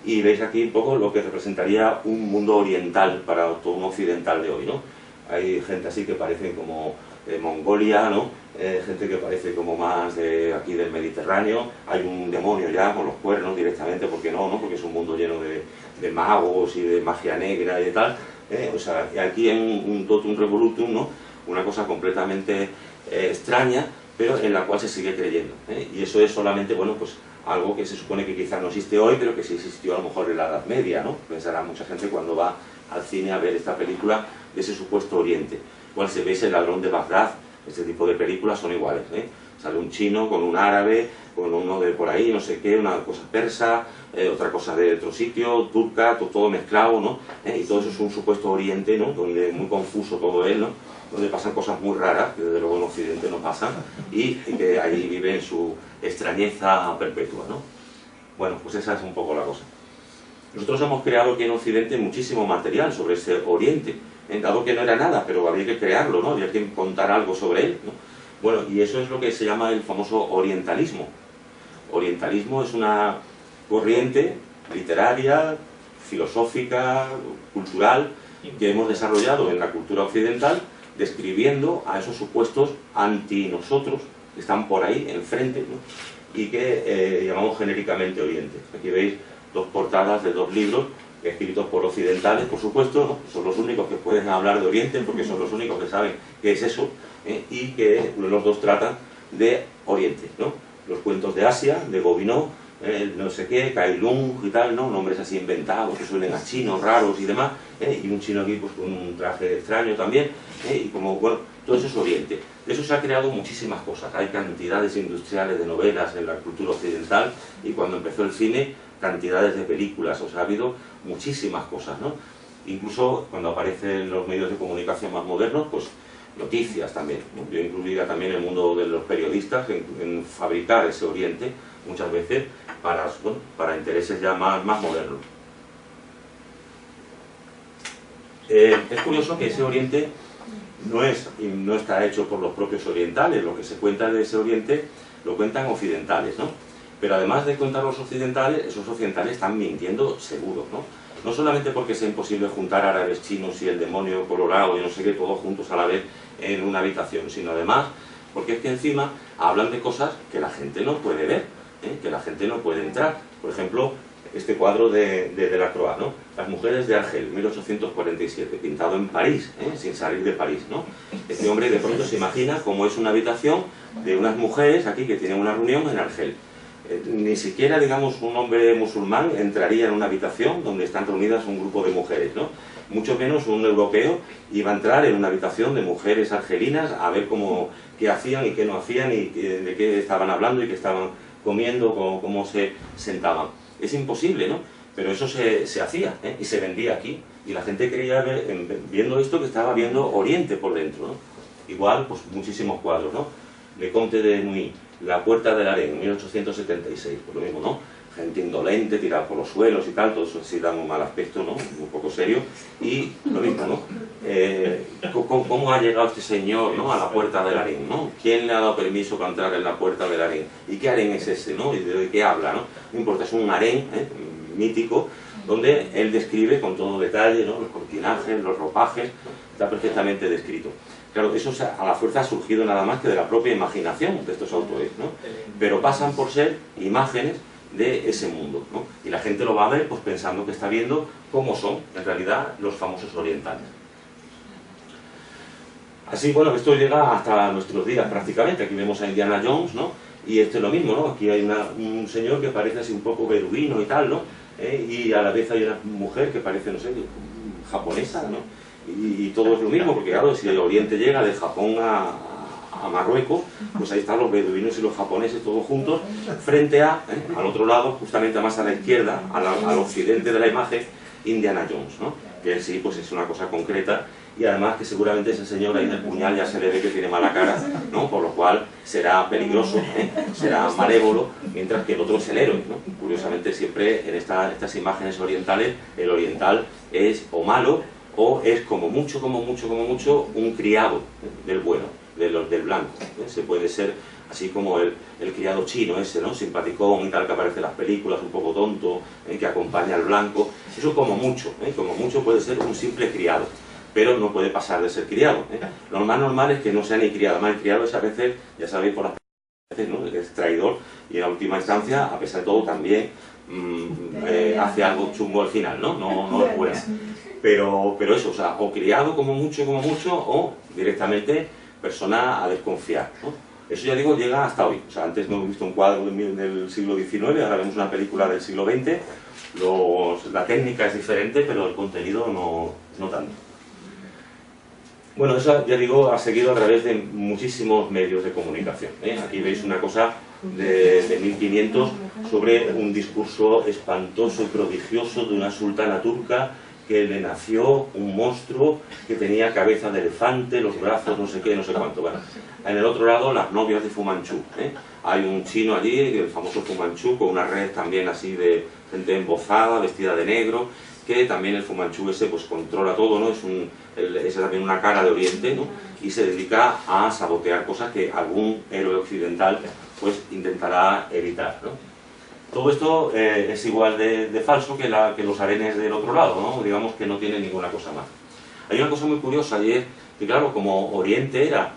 y veis aquí un poco lo que representaría un mundo oriental para todo un occidental de hoy, ¿no? Hay gente así que parece como de Mongolia, ¿no? Gente que parece como más de aquí del Mediterráneo, hay un demonio ya con los cuernos directamente, porque no, porque es un mundo lleno de magos y de magia negra y de tal, o sea, aquí hay un totum revolutum, ¿no?, una cosa completamente extraña, pero en la cual se sigue creyendo, y eso es solamente, bueno, pues algo que se supone que quizás no existe hoy, pero que sí existió a lo mejor en la Edad Media, ¿no? Pensará mucha gente cuando va al cine a ver esta película de ese supuesto Oriente. Igual se ve ese ladrón de Bagdad, este tipo de películas son iguales, ¿eh? Sale un chino con un árabe, con uno de por ahí, no sé qué, una cosa persa, otra cosa de otro sitio, turca, todo mezclado, ¿no? Y todo eso es un supuesto Oriente, ¿no? Donde es muy confuso todo él, ¿no? Donde pasan cosas muy raras, que desde luego en Occidente no pasan, y que ahí vive en su extrañeza perpetua, ¿no? Bueno, pues esa es un poco la cosa. Nosotros hemos creado aquí en Occidente muchísimo material sobre ese Oriente, dado que no era nada, pero había que crearlo, ¿no? Había que contar algo sobre él, ¿no? Bueno, y eso es lo que se llama el famoso orientalismo. Orientalismo es una corriente literaria, filosófica, cultural, que hemos desarrollado en la cultura occidental, describiendo a esos supuestos anti-nosotros, que están por ahí, enfrente, ¿no? Y que llamamos genéricamente Oriente. Aquí veis dos portadas de dos libros, escritos por occidentales, por supuesto, ¿no? Son los únicos que pueden hablar de Oriente, porque son los únicos que saben qué es eso, y que los dos tratan de Oriente, ¿no? Los cuentos de Asia, de Gobineau, no sé qué, Kai Lung y tal, ¿no? Nombres así inventados que suelen a chinos raros y demás, y un chino aquí pues con un traje extraño también, y como, bueno, todo eso es Oriente. De eso se ha creado muchísimas cosas, hay cantidades industriales de novelas en la cultura occidental, y cuando empezó el cine, cantidades de películas, o sea, ha habido muchísimas cosas, ¿no? Incluso cuando aparecen los medios de comunicación más modernos, pues noticias también, ¿no? Yo incluiría también el mundo de los periodistas en fabricar ese Oriente, muchas veces, para, bueno, para intereses ya más modernos. Es curioso que ese Oriente no está hecho por los propios orientales, lo que se cuenta de ese Oriente lo cuentan occidentales, ¿no? Pero además de contar los occidentales, esos occidentales están mintiendo seguro, ¿no? No solamente porque sea imposible juntar árabes, chinos y el demonio colorado y no sé qué, todos juntos a la vez en una habitación, sino además porque es que encima hablan de cosas que la gente no puede ver, que la gente no puede entrar. Por ejemplo, este cuadro de Delacroix, ¿no? Las mujeres de Argel, 1847, pintado en París, sin salir de París, ¿no? Este hombre de pronto se imagina cómo es una habitación de unas mujeres aquí que tienen una reunión en Argel. Ni siquiera, digamos, un hombre musulmán entraría en una habitación donde están reunidas un grupo de mujeres, ¿no? Mucho menos un europeo iba a entrar en una habitación de mujeres argelinas a ver qué hacían y qué no hacían y de qué estaban hablando y qué estaban comiendo, cómo se sentaban. Es imposible, ¿no? Pero eso se hacía, y se vendía aquí. Y la gente creía, viendo esto, que estaba viendo Oriente por dentro, ¿no? Igual, pues muchísimos cuadros, ¿no? Le Comte de Nuit, La puerta del harén, 1876, pues lo mismo, ¿no? Gente indolente, tirada por los suelos y tal, todo eso sí da un mal aspecto, ¿no? Un poco serio. Y lo mismo, ¿no? ¿Cómo ha llegado este señor, ¿no? A la puerta del harén, ¿no? ¿Quién le ha dado permiso para entrar en la puerta del harén? ¿Y qué harén es ese, ¿no? ¿Y de qué habla, no? No importa, es un harén mítico, donde él describe con todo detalle, ¿no? Los cortinajes, los ropajes, está perfectamente descrito. Claro, eso a la fuerza ha surgido nada más que de la propia imaginación de estos autores, ¿no? Pero pasan por ser imágenes de ese mundo, ¿no? Y la gente lo va a ver pues pensando que está viendo cómo son en realidad los famosos orientales. Así, bueno, esto llega hasta nuestros días prácticamente. Aquí vemos a Indiana Jones, ¿no? Y esto es lo mismo, ¿no? Aquí hay un señor que parece así un poco beduino y tal, ¿no? Y a la vez hay una mujer que parece, no sé, japonesa, ¿no? Y todo es lo mismo, porque claro, si el Oriente llega de Japón a Marruecos, pues ahí están los beduinos y los japoneses todos juntos, frente al otro lado, justamente más a la izquierda, al occidente de la imagen, Indiana Jones, ¿no? Que en sí pues es una cosa concreta, y además que seguramente ese señor ahí del puñal ya se le ve que tiene mala cara, ¿no? Por lo cual será peligroso, será malévolo, mientras que el otro es el héroe, ¿no? Curiosamente siempre en estas imágenes orientales, el oriental es o malo, o es como mucho, un criado del bueno, del blanco. Se puede ser así como el criado chino ese, ¿no? Simpaticón y tal, que aparece en las películas, un poco tonto, que acompaña al blanco. Eso como mucho puede ser un simple criado, pero no puede pasar de ser criado. Lo más normal es que no sea ni criado, además el criado es a veces, ya sabéis por las veces, ¿no? Es traidor, y en la última instancia, a pesar de todo, también hace algo chungo al final, ¿no? No es buena. Pero eso, o sea, o criado como mucho, o directamente persona a desconfiar, ¿no? Eso ya digo, llega hasta hoy. O sea, antes no hemos visto un cuadro del siglo XIX, ahora vemos una película del siglo XX, la técnica es diferente, pero el contenido no tanto. Bueno, eso ya digo, ha seguido a través de muchísimos medios de comunicación. Aquí veis una cosa de 1500 sobre un discurso espantoso y prodigioso de una sultana turca que le nació un monstruo que tenía cabeza de elefante, los brazos, no sé qué, no sé cuánto. Bueno, en el otro lado, las novias de Fu Manchu. Hay un chino allí, el famoso Fu Manchu, con una red también así de gente embozada, vestida de negro, que también el Fu Manchu ese pues controla todo, ¿no? Es también una cara de Oriente, ¿no? Y se dedica a sabotear cosas que algún héroe occidental pues intentará evitar, ¿no? Todo esto es igual de falso que los arenes del otro lado, ¿no? Digamos que no tiene ninguna cosa más. Hay una cosa muy curiosa y es que, claro, como Oriente era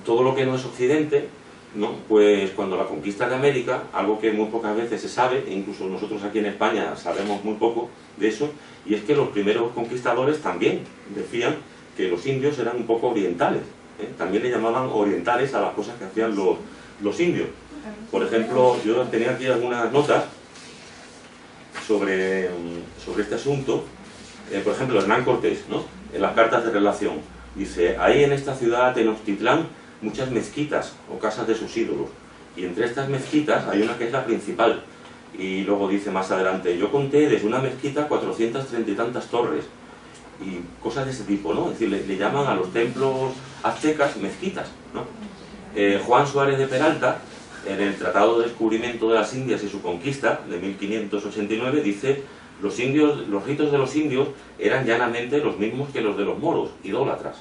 todo lo que no es Occidente, ¿no? Pues cuando la conquista de América, algo que muy pocas veces se sabe, e incluso nosotros aquí en España sabemos muy poco de eso, y es que los primeros conquistadores también decían que los indios eran un poco orientales, también le llamaban orientales a las cosas que hacían los indios. Por ejemplo, yo tenía aquí algunas notas sobre este asunto. Por ejemplo, Hernán Cortés, ¿no? En las cartas de relación, dice: hay en esta ciudad, Tenochtitlán, muchas mezquitas o casas de sus ídolos, y entre estas mezquitas hay una que es la principal. Y luego dice más adelante: yo conté desde una mezquita 430 y tantas torres, y cosas de ese tipo, ¿no? Es decir, le llaman a los templos aztecas mezquitas, ¿no? Juan Suárez de Peralta, en el Tratado de Descubrimiento de las Indias y su conquista, de 1589, dice: los ritos de los indios eran llanamente los mismos que los de los moros, idólatras.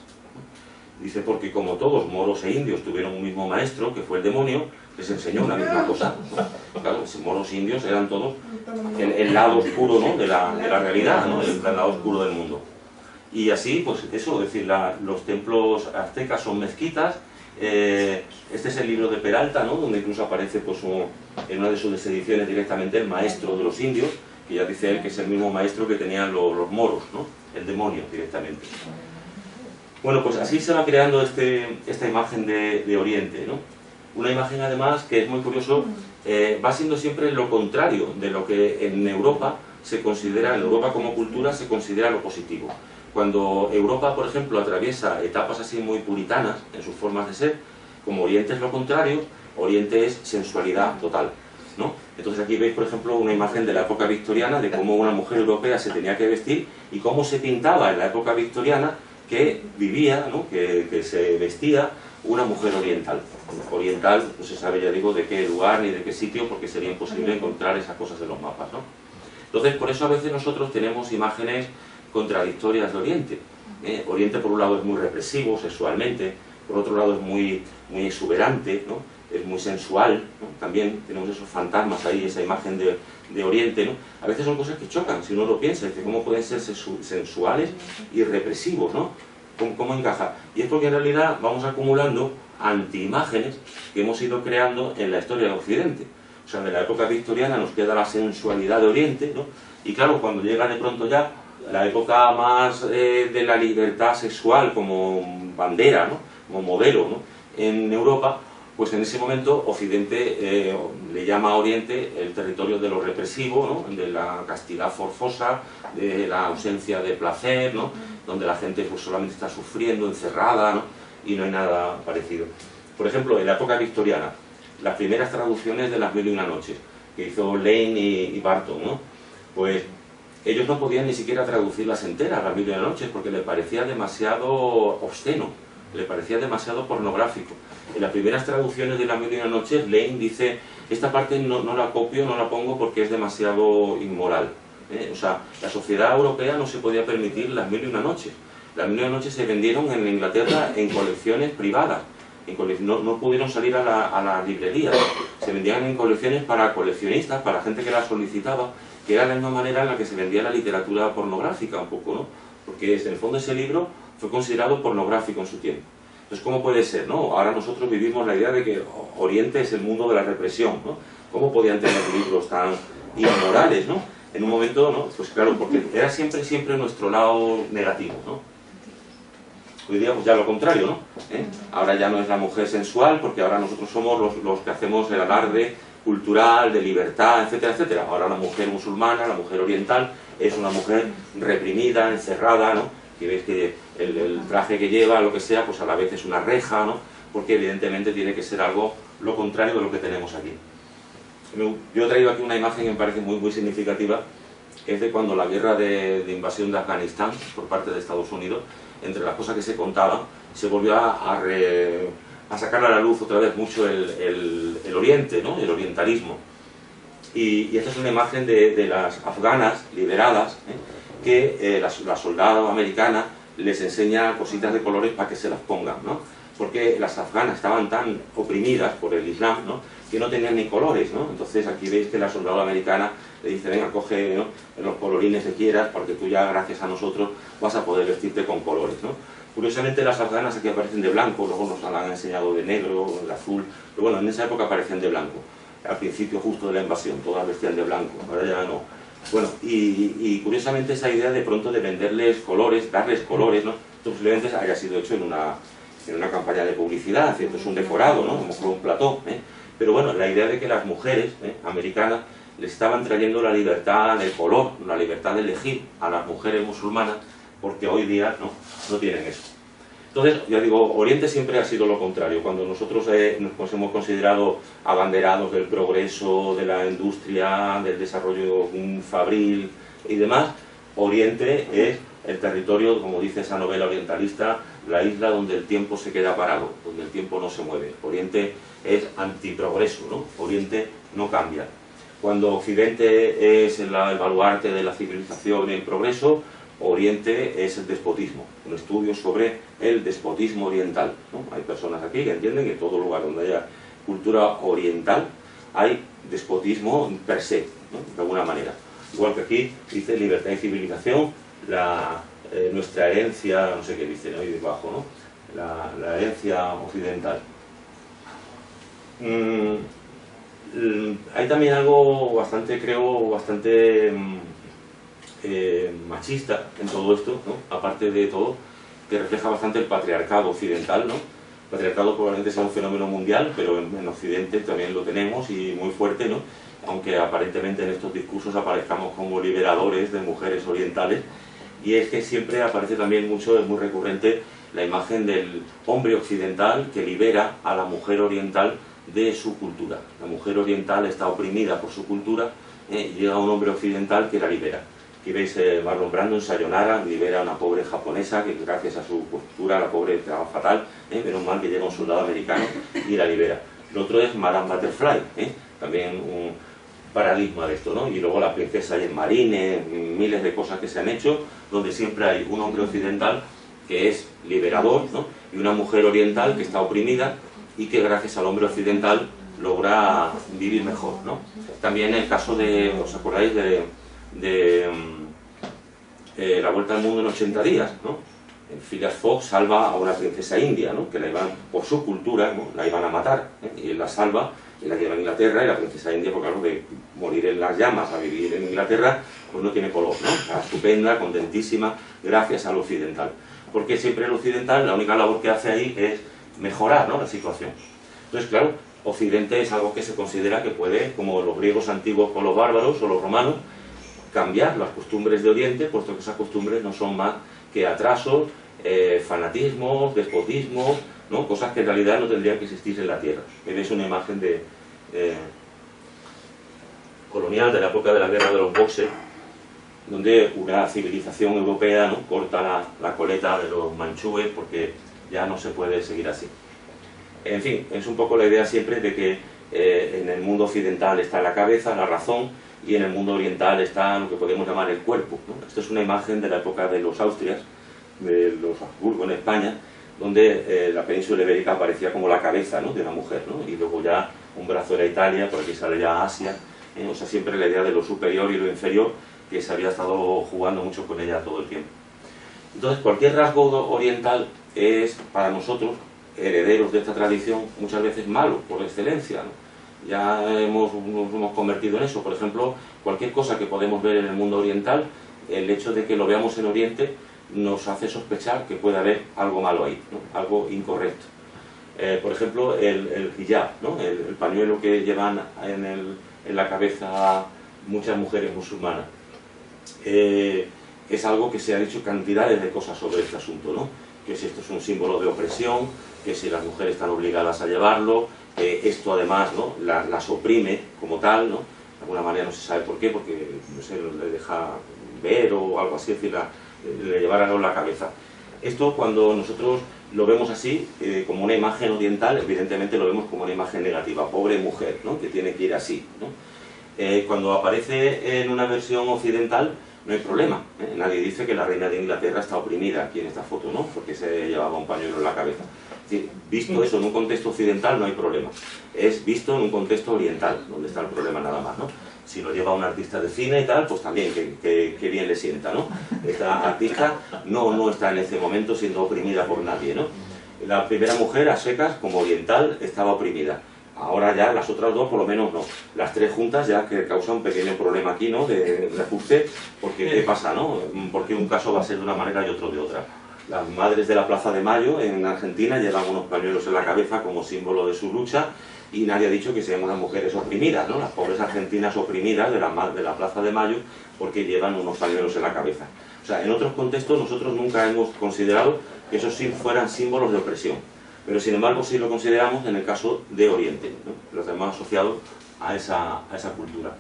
Dice: porque como todos, moros e indios, tuvieron un mismo maestro, que fue el demonio, les enseñó la misma cosa. Claro, moros e indios eran todos el lado oscuro, ¿no? de la realidad, ¿no? El lado oscuro del mundo. Y así, pues eso, es decir, los templos aztecas son mezquitas. Este es el libro de Peralta, ¿no? Donde incluso aparece pues, en una de sus ediciones directamente el maestro de los indios, que ya dice él que es el mismo maestro que tenían los moros, ¿no? El demonio directamente. Bueno, pues así se va creando esta imagen de Oriente, ¿no? Una imagen además que es muy curioso, va siendo siempre lo contrario de lo que en Europa se considera, en Europa como cultura se considera lo positivo. Cuando Europa, por ejemplo, atraviesa etapas así muy puritanas en sus formas de ser, como Oriente es lo contrario, Oriente es sensualidad total, ¿no? Entonces aquí veis, por ejemplo, una imagen de la época victoriana de cómo una mujer europea se tenía que vestir y cómo se pintaba en la época victoriana que vivía, ¿no? que se vestía una mujer oriental. Oriental, no se sabe, ya digo, de qué lugar ni de qué sitio, porque sería imposible encontrar esas cosas en los mapas, ¿no? Entonces, por eso a veces nosotros tenemos imágenes contradictorias de Oriente. Oriente, por un lado, es muy represivo sexualmente, por otro lado, es muy exuberante, ¿no? Es muy sensual, ¿no? También tenemos esos fantasmas ahí, esa imagen de Oriente, ¿no? A veces son cosas que chocan, si uno lo piensa, dice, ¿cómo pueden ser sensuales y represivos, ¿no? ¿Cómo encaja? Y es porque en realidad vamos acumulando antiimágenes que hemos ido creando en la historia de Occidente. O sea, de la época victoriana nos queda la sensualidad de Oriente, ¿no? Y claro, cuando llega de pronto ya la época más de la libertad sexual como bandera, ¿no? Como modelo, ¿no? En Europa, pues en ese momento Occidente le llama a Oriente el territorio de lo represivo, ¿no? De la castidad forzosa, de la ausencia de placer, ¿no? Donde la gente pues, solamente está sufriendo, encerrada, ¿no? Y no hay nada parecido. Por ejemplo, en la época victoriana, las primeras traducciones de Las Mil y una Noches, que hizo Lane y Barton, ¿no? Pues ellos no podían ni siquiera traducirlas enteras, Las Mil y una Noches, porque les parecía demasiado obsceno, le parecía demasiado pornográfico. En las primeras traducciones de Las Mil y una Noches, Lane dice, esta parte no la copio, no la pongo porque es demasiado inmoral. O sea, la sociedad europea no se podía permitir Las Mil y una Noches. Las Mil y una Noches se vendieron en Inglaterra en colecciones privadas. No pudieron salir a la librería. Se vendían en colecciones para coleccionistas, para gente que las solicitaba, que era la misma manera en la que se vendía la literatura pornográfica un poco, ¿no? Porque en el fondo ese libro fue considerado pornográfico en su tiempo. Entonces, ¿cómo puede ser, no? Ahora nosotros vivimos la idea de que Oriente es el mundo de la represión, ¿no? ¿Cómo podían tener libros tan inmorales, no? En un momento, ¿no? Pues claro, porque era siempre nuestro lado negativo, ¿no? Hoy día pues ya lo contrario, ¿no? Ahora ya no es la mujer sensual, porque ahora nosotros somos los que hacemos el alarde cultural, de libertad, etcétera, etcétera. Ahora la mujer musulmana, la mujer oriental, es una mujer reprimida, encerrada, ¿no? Aquí veis que el traje que lleva, lo que sea, pues a la vez es una reja, ¿no? Porque evidentemente tiene que ser algo lo contrario de lo que tenemos aquí. Yo he traído aquí una imagen que me parece muy significativa, es de cuando la guerra de invasión de Afganistán por parte de Estados Unidos, entre las cosas que se contaban, se volvió a sacar a la luz otra vez mucho el Oriente, ¿no? El orientalismo. Y esta es una imagen de las afganas liberadas, que la soldada americana les enseña cositas de colores para que se las pongan, ¿no? Porque las afganas estaban tan oprimidas por el Islam, ¿no? Que no tenían ni colores, ¿no? Entonces aquí veis que la soldada americana le dice, venga, coge, ¿no?, los colorines que quieras, porque tú ya, gracias a nosotros, vas a poder vestirte con colores, ¿no? Curiosamente las afganas aquí aparecen de blanco, luego nos han enseñado de negro, de azul, pero bueno, en esa época aparecían de blanco. Al principio justo de la invasión, todas vestían de blanco, ahora ya no. Bueno, y curiosamente esa idea de pronto de venderles colores, darles colores, ¿no? Esto posiblemente haya sido hecho en una campaña de publicidad, ¿cierto? Es un decorado, ¿no? Como un plató, ¿eh? Pero bueno, la idea de que las mujeres americanas les estaban trayendo la libertad del color, la libertad de elegir a las mujeres musulmanas, porque hoy día no tienen eso. Entonces, ya digo, Oriente siempre ha sido lo contrario. Cuando nosotros nos hemos considerado abanderados del progreso, de la industria, del desarrollo fabril y demás, Oriente es el territorio, como dice esa novela orientalista, la isla donde el tiempo se queda parado, donde el tiempo no se mueve. Oriente es antiprogreso, ¿no? Oriente no cambia. Cuando Occidente es el baluarte de la civilización y el progreso, Oriente es el despotismo, un estudio sobre el despotismo oriental, ¿no? Hay personas aquí que entienden que en todo lugar donde haya cultura oriental hay despotismo per se, ¿no? De alguna manera. Igual que aquí dice libertad y civilización, nuestra herencia, no sé qué dice ahí debajo, ¿no? La herencia occidental. Hay también algo bastante, creo, bastante machista en todo esto, ¿no? Aparte de todo, que refleja bastante el patriarcado occidental, ¿no? El patriarcado probablemente sea un fenómeno mundial, pero en Occidente también lo tenemos y muy fuerte, ¿no? Aunque aparentemente en estos discursos aparezcamos como liberadores de mujeres orientales, y es que siempre aparece también mucho, es muy recurrente, la imagen del hombre occidental que libera a la mujer oriental de su cultura. La mujer oriental está oprimida por su cultura, y llega un hombre occidental que la libera. Aquí veis Marlon Brando en Sayonara, libera a una pobre japonesa que gracias a su postura, la pobre estaba fatal, menos mal que llega un soldado americano y la libera. Lo otro es Madame Butterfly, también un paradigma de esto, ¿no? Y luego la princesa y el marine, miles de cosas que se han hecho, donde siempre hay un hombre occidental que es liberador, ¿no? Y una mujer oriental que está oprimida y que gracias al hombre occidental logra vivir mejor, ¿no? También el caso de, ¿os acordáis de La Vuelta al Mundo en 80 días, ¿no? Phileas Fogg salva a una princesa india, ¿no? Que la iban, por su cultura, ¿no?, la iban a matar, y él la salva y la lleva a Inglaterra, y la princesa india, porque claro, de morir en las llamas a vivir en Inglaterra, pues no tiene color, ¿no? Está estupenda, contentísima, gracias al occidental. Porque siempre el occidental, la única labor que hace ahí es mejorar, ¿no?, la situación. Entonces, claro, Occidente es algo que se considera que puede, como los griegos antiguos con los bárbaros o los romanos, cambiar las costumbres de Oriente, puesto que esas costumbres no son más que atrasos, fanatismos, despotismos, ¿no?, cosas que en realidad no tendrían que existir en la Tierra. Veis una imagen colonial de la época de la guerra de los Boxers, donde una civilización europea, ¿no?, corta la coleta de los manchúes porque ya no se puede seguir así. En fin, es un poco la idea siempre de que en el mundo occidental está la cabeza, la razón, y en el mundo oriental está lo que podemos llamar el cuerpo, ¿no? Esto es una imagen de la época de los Austrias, de los Habsburgo en España, donde la península ibérica aparecía como la cabeza, ¿no?, de una mujer, ¿no? Y luego ya un brazo era Italia, por aquí sale ya Asia, o sea, siempre la idea de lo superior y lo inferior, que se había estado jugando mucho con ella todo el tiempo. Entonces, cualquier rasgo oriental es, para nosotros, herederos de esta tradición, muchas veces malo, por excelencia, ¿no? Ya nos hemos convertido en eso. Por ejemplo, cualquier cosa que podemos ver en el mundo oriental, el hecho de que lo veamos en Oriente nos hace sospechar que puede haber algo malo ahí, ¿no?, algo incorrecto. Por ejemplo, el hijab, ¿no?, el pañuelo que llevan en la cabeza muchas mujeres musulmanas. es algo que se ha dicho cantidades de cosas sobre este asunto, ¿no? Que si esto es un símbolo de opresión, que si las mujeres están obligadas a llevarlo, que esto además, ¿no?, las oprime como tal, ¿no? De alguna manera no se sabe por qué, porque no sé, le deja ver o algo así, es decir, le llevará algo en la cabeza. Esto, cuando nosotros lo vemos así, como una imagen oriental, evidentemente lo vemos como una imagen negativa, pobre mujer, ¿no?, que tiene que ir así, ¿no? Cuando aparece en una versión occidental, no hay problema, ¿eh? Nadie dice que la reina de Inglaterra está oprimida aquí en esta foto, ¿no?, porque se llevaba un pañuelo en la cabeza. Es decir, visto eso en un contexto occidental no hay problema, es visto en un contexto oriental, donde está el problema nada más, ¿no? Si lo lleva un artista de cine y tal, pues también, que bien le sienta, ¿no? Esta artista no está en ese momento siendo oprimida por nadie, ¿no? La primera mujer, a secas, como oriental, estaba oprimida. Ahora ya las otras dos por lo menos no. Las tres juntas ya que causa un pequeño problema aquí, ¿no?, de ajuste, porque ¿qué pasa, no? Porque un caso va a ser de una manera y otro de otra. Las madres de la Plaza de Mayo en Argentina llevan unos pañuelos en la cabeza como símbolo de su lucha, y nadie ha dicho que sean unas mujeres oprimidas, ¿no? Las pobres argentinas oprimidas de la Plaza de Mayo porque llevan unos pañuelos en la cabeza. O sea, en otros contextos nosotros nunca hemos considerado que esos sí fueran símbolos de opresión, pero sin embargo sí lo consideramos en el caso de Oriente, ¿no?, los demás asociados a esa cultura.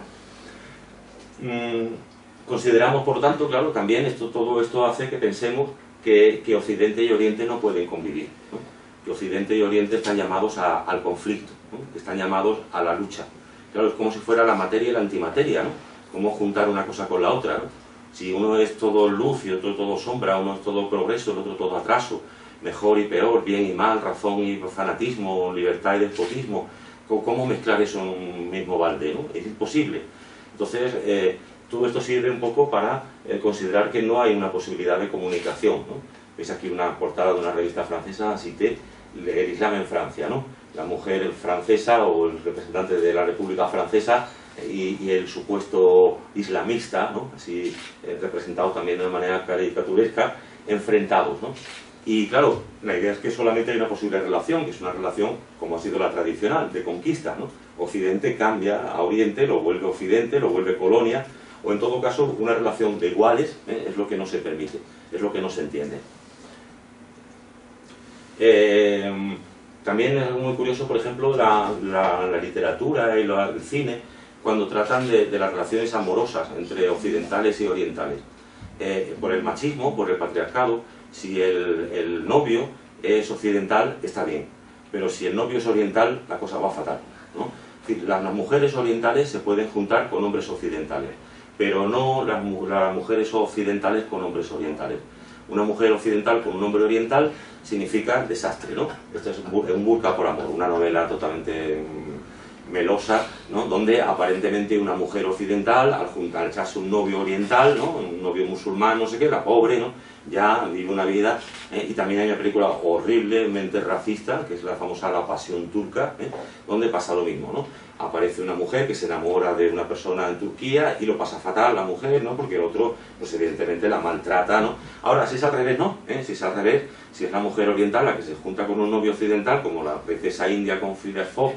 Consideramos, por tanto, claro, también todo esto hace que pensemos que Occidente y Oriente no pueden convivir, ¿no?, que Occidente y Oriente están llamados al conflicto, ¿no?, que están llamados a la lucha. Claro, es como si fuera la materia y la antimateria, ¿no?, cómo juntar una cosa con la otra, ¿no? Si uno es todo luz y otro todo sombra, uno es todo progreso, el otro todo atraso, mejor y peor, bien y mal, razón y fanatismo, libertad y despotismo, ¿cómo mezclar eso en un mismo balde, ¿no? Es imposible. Entonces, todo esto sirve un poco para considerar que no hay una posibilidad de comunicación, ¿no? Veis aquí una portada de una revista francesa, Cité, el Islam en Francia, ¿no? La mujer francesa o el representante de la República Francesa y el supuesto islamista, ¿no?, así representado también de una manera caricaturesca, enfrentados, ¿no? Y claro, la idea es que solamente hay una posible relación, que es una relación como ha sido la tradicional, de conquista, ¿no? Occidente cambia a Oriente, lo vuelve Occidente, lo vuelve colonia, o en todo caso una relación de iguales, es lo que no se permite, es lo que no se entiende. También es muy curioso, por ejemplo, la literatura y el cine, cuando tratan de las relaciones amorosas entre occidentales y orientales. Por el machismo, por el patriarcado, si el novio es occidental, está bien, pero si el novio es oriental, la cosa va fatal, ¿no? Es decir, las mujeres orientales se pueden juntar con hombres occidentales, pero no las mujeres occidentales con hombres orientales. Una mujer occidental con un hombre oriental significa desastre, ¿no? Esto es un burka por amor, una novela totalmente melosa, ¿no?, donde aparentemente una mujer occidental, al echarse un novio oriental, ¿no?, un novio musulmán, no sé qué, la pobre, ¿no?, ya vive una vida, y también hay una película horriblemente racista, que es la famosa La Pasión Turca, donde pasa lo mismo, ¿no? Aparece una mujer que se enamora de una persona en Turquía y lo pasa fatal la mujer, ¿no?, porque el otro, pues evidentemente la maltrata, ¿no? Ahora, si es al revés, ¿no? Si es al revés, si es la mujer oriental la que se junta con un novio occidental, como la princesa india con Phileas Fogg,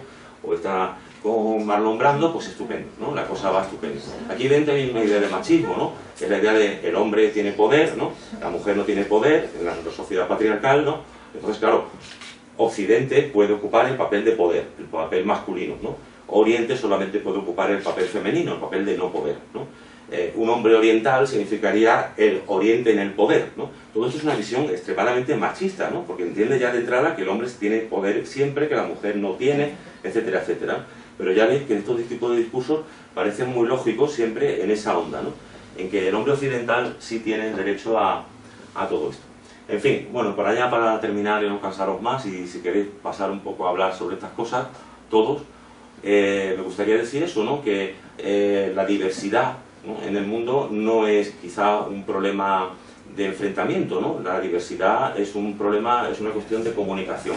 o está con Marlon Brando, pues estupendo, ¿no? La cosa va estupenda. Aquí dentro hay una idea de machismo, ¿no? Es la idea de el hombre tiene poder, ¿no?, la mujer no tiene poder, en la sociedad patriarcal, ¿no? Entonces, claro, Occidente puede ocupar el papel de poder, el papel masculino, ¿no? Oriente solamente puede ocupar el papel femenino, el papel de no poder, ¿no? Un hombre oriental significaría el Oriente en el poder, ¿no? Todo esto es una visión extremadamente machista, ¿no?, porque entiende ya de entrada que el hombre tiene poder siempre, que la mujer no tiene, etcétera, etcétera. Pero ya veis que estos tipos de discursos parecen muy lógicos siempre en esa onda, ¿no?, en que el hombre occidental sí tiene derecho a todo esto. En fin, bueno, para terminar y no cansaros más, y si queréis pasar un poco a hablar sobre estas cosas, todos, me gustaría decir eso, ¿no?, que la diversidad, ¿no?, en el mundo no es quizá un problema de enfrentamiento, ¿no? La diversidad es un problema, es una cuestión de comunicación,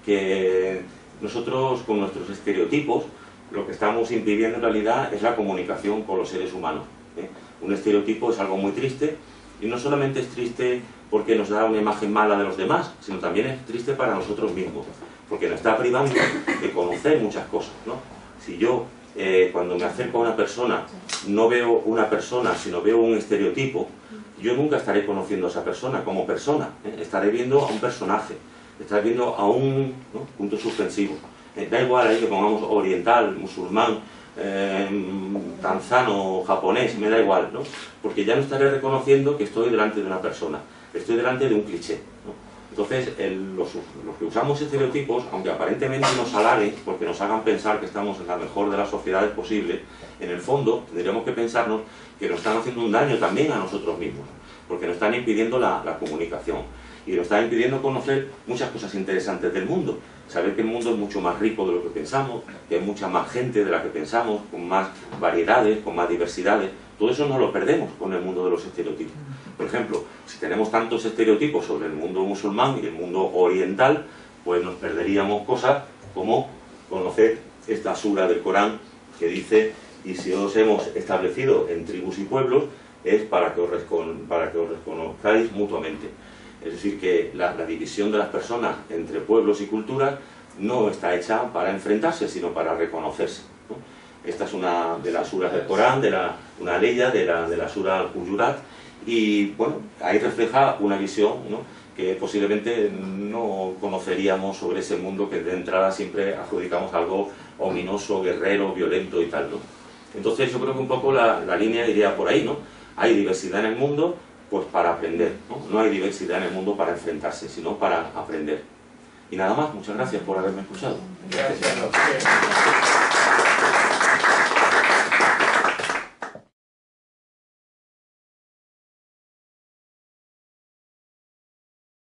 que nosotros con nuestros estereotipos lo que estamos impidiendo en realidad es la comunicación con los seres humanos, ¿eh? Un estereotipo es algo muy triste, y no solamente es triste porque nos da una imagen mala de los demás, sino también es triste para nosotros mismos, porque nos está privando de conocer muchas cosas, ¿no? Si yo cuando me acerco a una persona, no veo una persona, sino veo un estereotipo, yo nunca estaré conociendo a esa persona como persona, estaré viendo a un personaje, estaré viendo a un punto suspensivo. Da igual ahí que pongamos oriental, musulmán, tanzano, japonés, me da igual, ¿no? Porque ya no estaré reconociendo que estoy delante de una persona, estoy delante de un cliché, ¿no? Entonces, los que usamos estereotipos, aunque aparentemente nos halaguen, porque nos hagan pensar que estamos en la mejor de las sociedades posibles, en el fondo tendríamos que pensarnos que nos están haciendo un daño también a nosotros mismos, porque nos están impidiendo la comunicación y nos están impidiendo conocer muchas cosas interesantes del mundo. Saber que el mundo es mucho más rico de lo que pensamos, que hay mucha más gente de la que pensamos, con más variedades, con más diversidades. Todo eso no lo perdemos con el mundo de los estereotipos. Por ejemplo, si tenemos tantos estereotipos sobre el mundo musulmán y el mundo oriental, pues nos perderíamos cosas como conocer esta sura del Corán que dice: y si os hemos establecido en tribus y pueblos, es para que os reconozcáis mutuamente. Es decir, que la división de las personas entre pueblos y culturas no está hecha para enfrentarse, sino para reconocerse, ¿no? Esta es una de las suras del Corán, una leya de la sura Al-Hujurat, y bueno, ahí refleja una visión, ¿no?, que posiblemente no conoceríamos sobre ese mundo que de entrada siempre adjudicamos algo ominoso, guerrero, violento y tal, ¿no? Entonces yo creo que un poco la línea iría por ahí, ¿no? Hay diversidad en el mundo, pues para aprender, ¿no? No hay diversidad en el mundo para enfrentarse, sino para aprender. Y nada más, muchas gracias por haberme escuchado. Gracias.